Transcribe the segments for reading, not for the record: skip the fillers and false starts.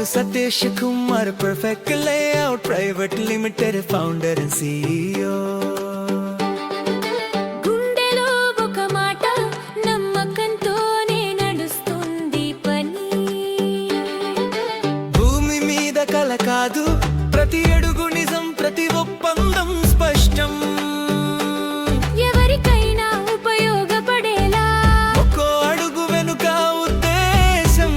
నేను Satish Kumar perfect layout private limited founder and CEO. గుండెలో ఒక మాట నమ్మకంతోనే నడుస్తుంది పని. భూమి మీద కల కాదు ప్రతి అడుగు నిజం, ప్రతి ఒప్పందం స్పష్టం. ఎవరికైనా ఉపయోగపడేలా ఒక్కో అడుగు వెనుక ఉద్దేశం.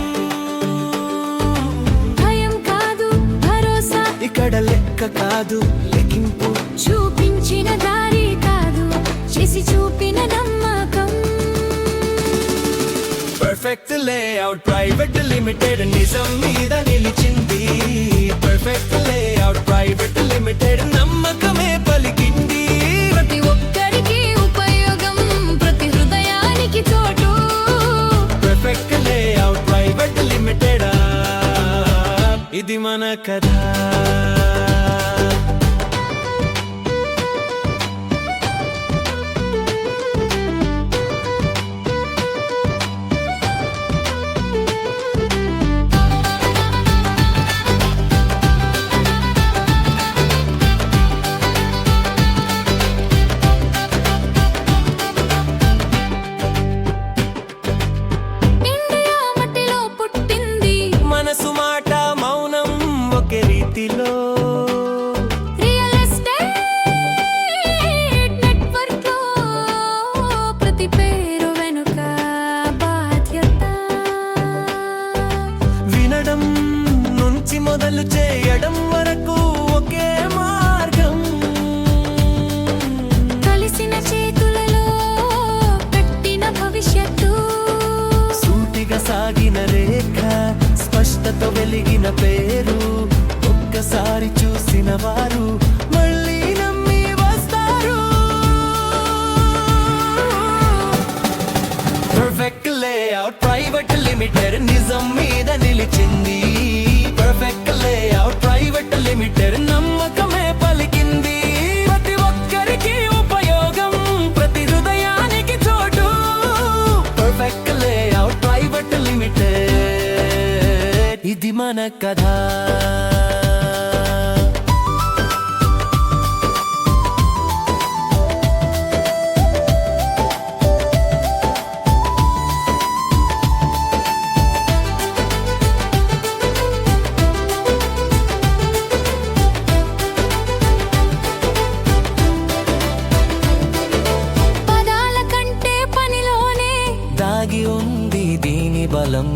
భయం కాదు భరోసా, ఇక్కడ లెక్క కాదు లెక్కింపు. చూపించిన దారి కాదు చేసి చూపిన నమ్మకం. పర్ఫెక్ట్ లేఅవుట్ ప్రైవేట్ లిమిటెడ్ నిజం మీద నిలిచింది. పర్ఫెక్ట్ లేఅవుట్ ప్రైవేట్ లిమిటెడ్ నమ్మకమే పలికింది. ప్రతి ఒక్కరికి ఉపయోగం, ప్రతి హృదయానికి చోటు. పర్ఫెక్ట్ లేఅవుట్ ప్రైవేట్ లిమిటెడ్, ఇది మన కథ. ఇండియా మట్టిలో పుట్టింది మనసు మాట మౌనం ఒకే రీతిలో. రియల్ ఎస్టేట్ నెట్వర్క్ లో ప్రతి పేరు వెనుక బాధ్యత. వినడం నుంచి మొదలు చేయడం వరకు ఒకే మార్గం. కలిసిన చేతులలో కట్టిన భవిష్యత్తు. సూటిగా సాగిన రేఖ, స్పష్టత వెలిగిన పేరు. ఒక్కసారి చూసిన వారు మళ్ళీ నమ్మి వస్తారు. పర్ఫెక్ట్ లేఅవుట్ ప్రైవేట్ లిమిటెడ్ నిజం మీద నిలిచింది. పర్ఫెక్ట్ లేఅవుట్ ప్రైవేట్ లిమిటెడ్ నమ్మకమే పలికింది. ప్రతి ఒక్కరికి ఉపయోగం, ప్రతి హృదయానికి చోటు. పర్ఫెక్ట్ లేఅవుట్ ప్రైవేట్ లిమిటెడ్, ఇది మన కథ. పదాల కంటే పనిలోనే దాగి ఉంది దీని బలం.